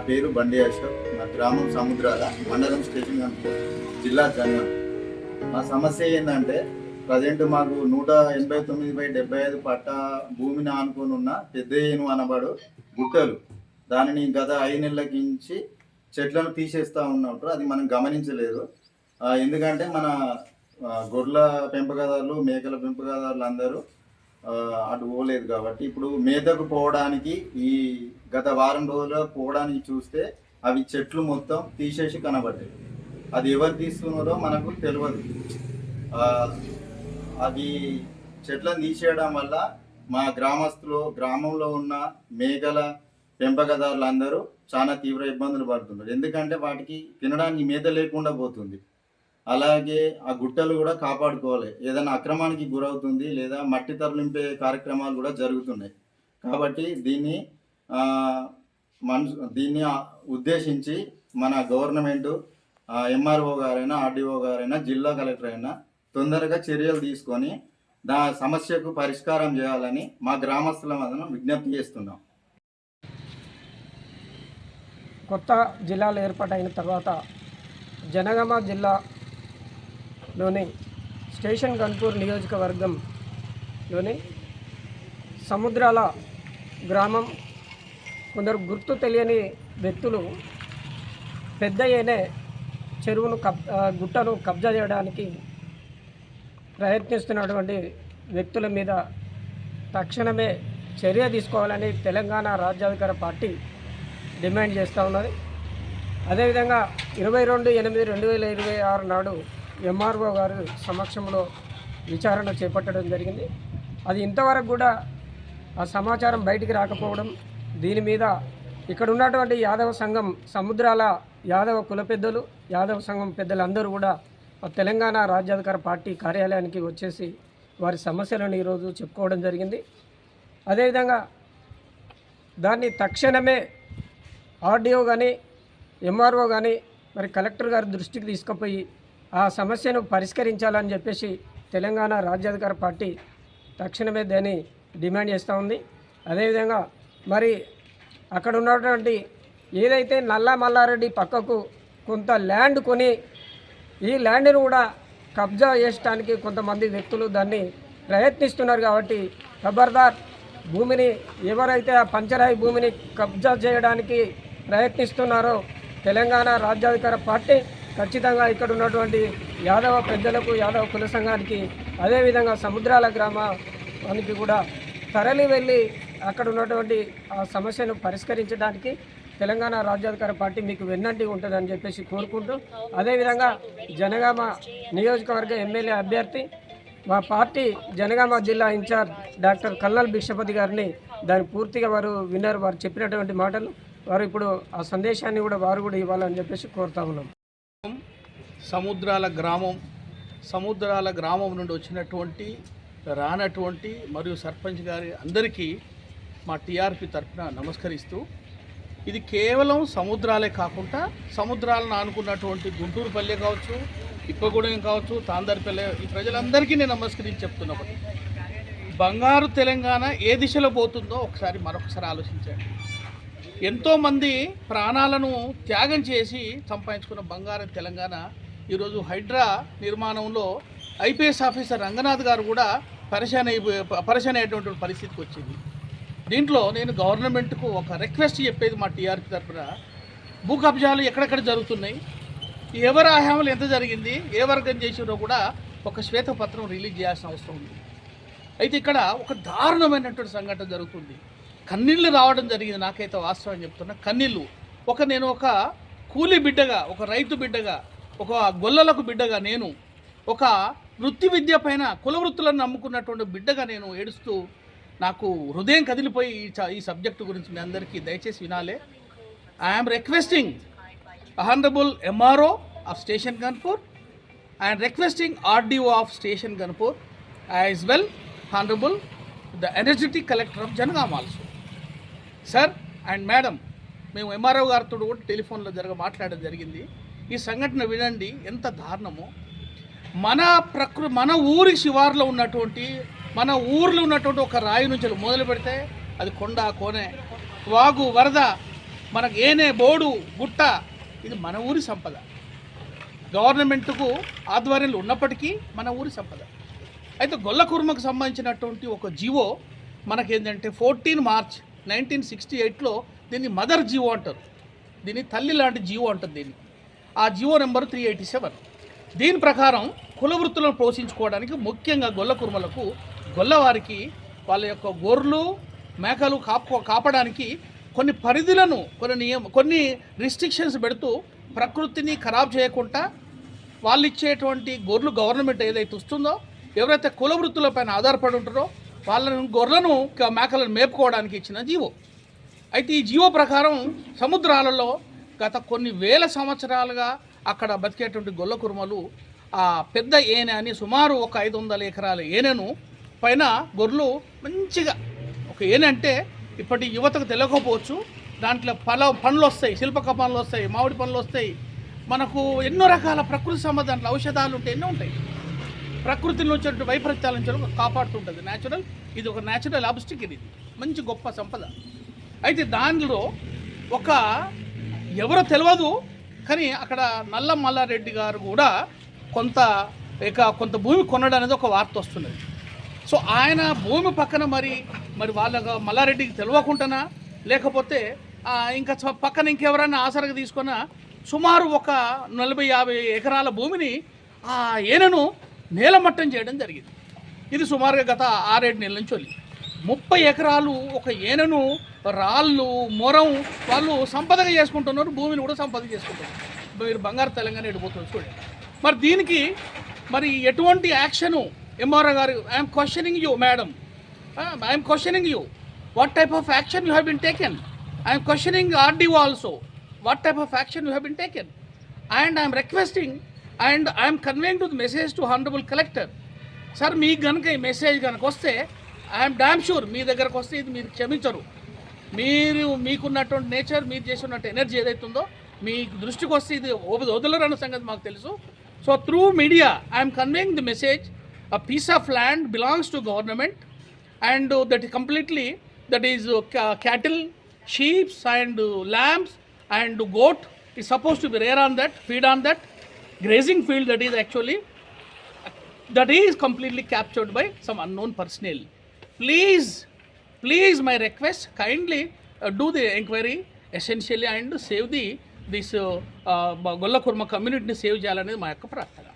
పేరు బండి అశోక్. నా గ్రామం సముద్రాల, మండలం స్టేషన్ కనుపూర్, జిల్లా జనగాం. మా సమస్య ఏంటంటే ప్రజెంట్ మాకు 189/75 పట్టా భూమిని ఆనుకొని ఉన్న పెద్ద ఏను అనబడు గుట్టలు, దానిని గత 5 నెలలకించి చెట్లను తీసేస్తూ ఉన్నట్టు అది మనం గమనించలేదు. ఎందుకంటే మన గొర్రెల పెంపకదారులు, మేకల పెంపకదారులు అందరూ అటు పోలేదు కాబట్టి ఇప్పుడు మేతకు పోవడానికి ఈ గత వారం రోజులు పోవడానికి చూస్తే అవి చెట్లు మొత్తం తీసేసి కనబడ్డాయి. అది ఎవరు తీస్తున్నారో మనకు తెలియదు. అవి చెట్లను తీసేయడం వల్ల మా గ్రామంలో ఉన్న మేకల పెంపకదారులు అందరూ చాలా తీవ్ర ఇబ్బందులు పడుతున్నారు. ఎందుకంటే వాటికి తినడానికి మేత లేకుండా పోతుంది. అలాగే ఆ గుట్టలు కూడా కాపాడుకోవాలి. ఏదైనా అక్రమానికి గురవుతుంది లేదా మట్టి తరలింపే కార్యక్రమాలు కూడా జరుగుతున్నాయి. కాబట్టి దీన్ని ఉద్దేశించి మన గవర్నమెంటు ఎంఆర్ఓ గారైనా, ఆర్డీఓ గారైనా, జిల్లా కలెక్టర్ అయినా తొందరగా చర్యలు తీసుకొని సమస్యకు పరిష్కారం చేయాలని మా గ్రామస్తుల మధ్యన విజ్ఞప్తి చేస్తున్నాం. కొత్త జిల్లాలు ఏర్పాటైన తర్వాత జనగామ జిల్లాలోని స్టేషన్ గన్పూర్ నియోజకవర్గంలోని సముద్రాల గ్రామం కొందరు గుర్తు తెలియని వ్యక్తులు పెద్ద ఏనే చెరువును గుట్టను కబ్జా చేయడానికి ప్రయత్నిస్తున్నటువంటి వ్యక్తుల మీద తక్షణమే చర్య తీసుకోవాలని తెలంగాణ రాజ్యాధికార పార్టీ డిమాండ్ చేస్తూ ఉన్నది. అదేవిధంగా 22/8/2026 నాడు ఎంఆర్ఓ గారు సమక్షంలో విచారణ చేపట్టడం జరిగింది. అది ఇంతవరకు కూడా ఆ సమాచారం బయటికి రాకపోవడం, దీని మీద ఇక్కడ ఉన్నటువంటి యాదవ సంఘం సముద్రాల యాదవ కుల పెద్దలు, యాదవ సంఘం పెద్దలందరూ కూడా తెలంగాణ రాజ్యాధికార పార్టీ కార్యాలయానికి వచ్చేసి వారి సమస్యలను ఈరోజు చెప్పుకోవడం జరిగింది. అదేవిధంగా దాన్ని తక్షణమే ఆర్డీఓ కానీ, ఎంఆర్ఓ కానీ మరి కలెక్టర్ గారి దృష్టికి తీసుకుపోయి ఆ సమస్యను పరిష్కరించాలని చెప్పేసి తెలంగాణ రాజ్యాధికార పార్టీ తక్షణమే దాన్ని డిమాండ్ చేస్తూ ఉంది. అదేవిధంగా మరి అక్కడ ఉన్నటువంటి ఏదైతే నల్ల మల్లారెడ్డి పక్కకు కొంత ల్యాండ్ కొని ఈ ల్యాండ్ను కూడా కబ్జా చేయడానికి కొంతమంది వ్యక్తులు దాన్ని ప్రయత్నిస్తున్నారు. కాబట్టి ఖబర్దార్, భూమిని ఎవరైతే ఆ పంచరాయి భూమిని కబ్జా చేయడానికి ప్రయత్నిస్తున్నారో తెలంగాణ రాజ్యాధికార పార్టీ ఖచ్చితంగా ఇక్కడ ఉన్నటువంటి యాదవ పెద్దలకు, యాదవ కుల సంఘానికి, అదేవిధంగా సముద్రాల గ్రామానికి కూడా తరలి వెళ్ళి అక్కడ ఉన్నటువంటి ఆ సమస్యను పరిష్కరించడానికి తెలంగాణ రాజ్యాధికార పార్టీ మీకు వెన్నంటి ఉంటుందని చెప్పేసి కోరుకుంటూ, అదేవిధంగా జనగామ నియోజకవర్గ ఎమ్మెల్యే అభ్యర్థి మా పార్టీ జనగామ జిల్లా ఇన్ఛార్జ్ డాక్టర్ కల్నల్ భిక్షపతి గారిని దాని పూర్తిగా వారు విన్నారు. వారు చెప్పినటువంటి మాటలు వారు ఇప్పుడు ఆ సందేశాన్ని కూడా వారు కూడా ఇవ్వాలని చెప్పేసి కోరుతా ఉన్నాం. సముద్రాల గ్రామం నుండి వచ్చినటువంటి రానటువంటి మరియు సర్పంచ్ గారి అందరికీ మా టీఆర్పీ తరఫున నమస్కరిస్తూ, ఇది కేవలం సముద్రాలే కాకుండా సముద్రాలను ఆనుకున్నటువంటి గుంటూరుపల్లె కావచ్చు, ఇప్పగూడెం కావచ్చు, తాందర్పల్లె, ఈ ప్రజలందరికీ నేను నమస్కరించి చెప్తున్నప్పుడు బంగారు తెలంగాణ ఏ దిశలో పోతుందో మరొకసారి ఆలోచించండి. ఎంతోమంది ప్రాణాలను త్యాగం చేసి సంపాదించుకున్న బంగారు తెలంగాణ ఈరోజు హైడ్రా నిర్మాణంలో ఐపీఎస్ ఆఫీసర్ రంగనాథ్ గారు కూడా పరిశాన్ అయ్యేటువంటి పరిస్థితికి వచ్చింది. దీంట్లో నేను గవర్నమెంట్కు ఒక రిక్వెస్ట్ చెప్పేది మా టీఆర్పీ తరఫున, భూ కబ్జాలు ఎక్కడెక్కడ జరుగుతున్నాయి, ఎవరి ఆహాములు ఎంత జరిగింది, ఏ వర్గం చేసిరో కూడా ఒక శ్వేతపత్రం రిలీజ్ చేయాల్సిన అవసరం ఉంది. అయితే ఇక్కడ ఒక దారుణమైనటువంటి సంఘటన జరుగుతుంది. కన్నీళ్ళు రావడం జరిగింది. నాకైతే వాస్తవం చెప్తున్నా, కన్నీళ్ళు. నేను ఒక కూలీ బిడ్డగా, ఒక రైతు బిడ్డగా, ఒక గొల్లలకు బిడ్డగా, నేను ఒక వృత్తి విద్య పైన కుల వృత్తులను నమ్ముకున్నటువంటి బిడ్డగా నేను ఏడుస్తూ నాకు హృదయం కదిలిపోయి ఈ సబ్జెక్టు గురించి మీ అందరికీ దయచేసి వినాలే. I'm requesting honourable MRO of station Ghanpur and requesting RDO of station Ghanpur as well honourable the energetic collector of Jangaon also. Sir and madam, మేము ఎంఆర్ఓ గారితో కూడా టెలిఫోన్లో మాట్లాడడం జరిగింది. ఈ సంఘటన వినండి, ఎంత దారుణమో. మన ఊరి శివారులో ఉన్నటువంటి, మన ఊర్లో ఉన్నటువంటి ఒక రాయి నుంచి మొదలు పెడితే అది కొండ, కోనె, వాగు, వరద, మనకు ఏనే బోడు గుట్ట ఇది మన ఊరి సంపద. గవర్నమెంట్కు ఆధ్వర్యంలో ఉన్నప్పటికీ మన ఊరి సంపద. అయితే గొల్ల కుర్మకు సంబంధించినటువంటి ఒక జీవో మనకేంటంటే 14 మార్చ్ 1968లో దీన్ని మదర్ జీవో అంటారు. దీన్ని తల్లి లాంటి జీవో అంటారు దీన్ని. ఆ జీవో నెంబర్ 387. దీని ప్రకారం కుల వృత్తులను పోషించుకోవడానికి ముఖ్యంగా గొల్ల కుర్మలకు గొల్లవారికి వాళ్ళ యొక్క గొర్రెలు మేకలు కాపడానికి కొన్ని పరిధులను కొన్ని రిస్ట్రిక్షన్స్ పెడుతూ ప్రకృతిని ఖరాబ్ చేయకుండా వాళ్ళు ఇచ్చేటువంటి గొర్రెలు గవర్నమెంట్ ఏదైతే వస్తుందో ఎవరైతే కుల వృత్తులపైన ఆధారపడి ఉంటారో వాళ్ళను గొర్రెలను మేకలను మేపుకోవడానికి ఇచ్చిన జీవో. అయితే ఈ జీవో ప్రకారం సముద్రాలలో గత కొన్ని వేల సంవత్సరాలుగా అక్కడ బతికేటువంటి గొల్ల కుర్మలు ఆ పెద్ద ఏనె అని సుమారు ఒక 500 ఎకరాల ఏనెను పైన గొర్రెలు మంచిగా ఒక ఏనె అంటే ఇప్పటి యువతకు తెలియకపోవచ్చు. దాంట్లో పండ్లు వస్తాయి, శిల్పక పండ్లు వస్తాయి, మామిడి పండ్లు వస్తాయి, మనకు ఎన్నో రకాల ప్రకృతి సంబంధ దాంట్లో ఔషధాలు ఉంటాయి, ఎన్నో ఉంటాయి. ప్రకృతి నుంచి వైపరీత్యాల నుంచి కాపాడుతుంటుంది న్యాచురల్. ఇది ఒక న్యాచురల్ ఆబ్స్టిక్, ఇది మంచి గొప్ప సంపద. అయితే దానిలో ఒక ఎవరో తెలియదు కానీ అక్కడ నల్ల మల్లారెడ్డి గారు కూడా కొంత భూమి కొనడం అనేది ఒక వార్త వస్తున్నది. సో ఆయన భూమి పక్కన మరి వాళ్ళ మల్లారెడ్డికి తెలియకుండానా లేకపోతే ఇంకా పక్కన ఇంకెవరైనా ఆసరగా తీసుకున్న సుమారు ఒక 40-50 ఎకరాల భూమిని ఆ ఏనను నేలమట్టం చేయడం జరిగింది. ఇది సుమారుగా గత 6-7 నెలల నుంచి 30 ఎకరాలు ఒక ఏనను రాళ్ళు మొరం వాళ్ళు సంపదగా చేసుకుంటున్నారు, భూమిని కూడా సంపద చేసుకుంటున్నారు. మీరు బంగారు తెలంగాణ ఎడిపోతుంది చూడండి. మరి దీనికి మరి ఎటువంటి యాక్షను ఎంఆర్ఓ గారు I'm questioning you madam, I'm questioning you what type of action you have been taken. I am questioning RDO also what type of action you have been taken, and I am requesting and I am conveying to the message to honorable collector. Sir, మీ గనుక ఈ message కనుక వస్తే I'm damn sure మీ దగ్గరకు వస్తే ఇది మీరు క్షమించరు. మీకున్నటువంటి nature, మీరు చేస్తున్నట్టు ఎనర్జీ ఏదైతుందో మీ దృష్టికి వస్తే ఇది వదలరన్న సంగతి మాకు తెలుసు. So through media I'm conveying the message, a piece of land belongs to government and that is completely, that is cattle, sheep and lambs and goat is supposed to be rear on that, feed on that grazing field that is actually that is completely captured by some unknown personnel. Please my request, kindly do the inquiry essentially and save this Golla Kurma community ని save చేయాలనేది మా యొక్క ప్రార్థన.